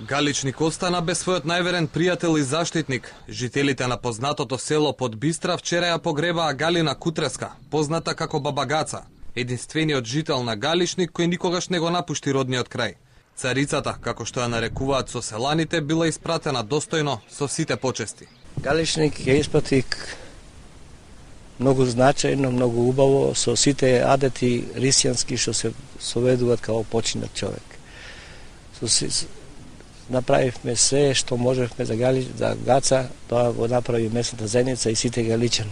Галичник остана без својот најверен пријател и заштитник. Жителите на познатото село под Бистра вчера ја погребаа Галина Кутреска, позната како Баба Гаца, единствениот жител на Галичник кој никогаш не го напушти родниот крај. Царицата, како што ја нарекуваат соселаните, била испратена достојно со сите почести. Галичник ја испрати многу значајно, многу убаво, со сите адети рисјански што се соведуваат како починат човек. Направивме се што можевме за Гаца, тоа го направи местната заедница и сите галичани.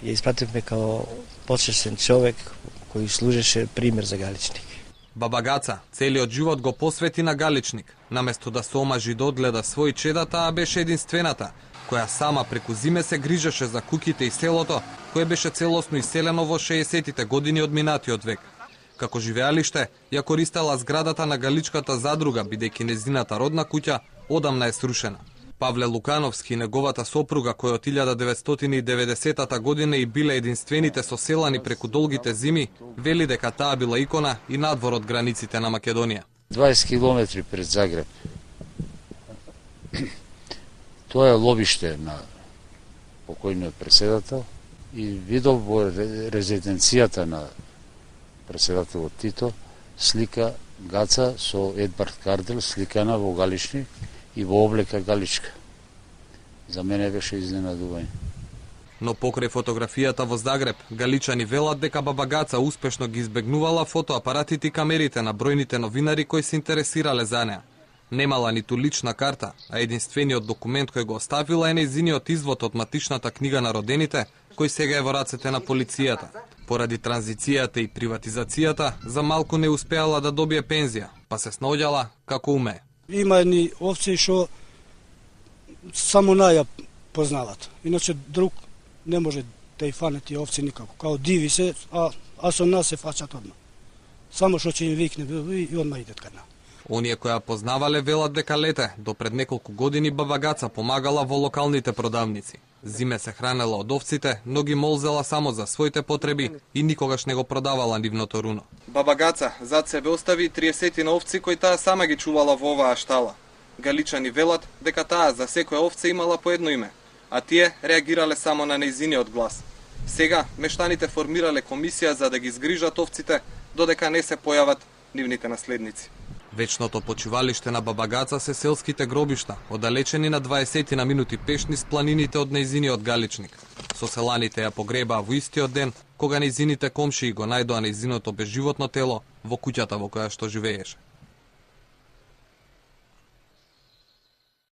Ја испративме како почестен човек кој служеше пример за Галичник. Баба Гаца целиот живот го посвети на Галичник. Наместо да се омажи да одгледа свој чеда, таа беше единствената, која сама преку зиме се грижеше за куќите и селото, кое беше целосно иселено во 60-тите години од минатиот век. Како живеалиште, ја користела зградата на Галичката задруга, бидејќи незината родна куќа одамна е срушена. Павле Лукановски и неговата сопруга, која од 1990 година и биле единствените соселани преку долгите зими, вели дека таа била икона и надвор од границите на Македонија. 20 километри пред Загреб. Тоа е лобиште на покојниот председател и видов во резиденцијата на председателот Тито слика Гаца со Едвард Кардель сликана во Галичник и во облека Галичка. За мене беше изненадување. Но покрај фотографијата во Загреб, галичани велат дека Баба Гаца успешно ги избегнувала фотоапаратите и камерите на бројните новинари кои се интересирале за неа. Немала ниту лична карта, а единствениот документ кој го оставила е нејзиниот извод од матичната книга на родените, кој сега е во рацете на полицијата. Поради транзицијата и приватизацијата, за малку не успеала да добие пензија, па се снаоѓала како умее. Има едни овци што само наја познават. Иначе друг не може да и фане тие овци никако. Као диви се, а со нас се фаќат одма. Само што ќе им викне и одма идат кај нас. Оние кои ја познавале велат дека лете, до пред неколку години Баба Гаца помагала во локалните продавници. Зиме се хранела од овците, но ги молзела само за своите потреби и никогаш не го продавала нивното руно. Баба Гаца зад себе остави 30 на овци кои таа сама ги чувала во оваа штала. Галичани велат дека таа за секоја овце имала по едно име, а тие реагирале само на нејзиниот глас. Сега мештаните формирале комисија за да ги згрижат овците, додека не се појават нивните наследници. Вечното почивалиште на Баба Гаца се селските гробишта, оддалечени на 20 на минути пешни с планините од нејзиниот Галичник. Соселаните ја погребаа во истиот ден, кога нејзините комшии го најдоа нејзиното безживотно тело во куќата во која што живееше.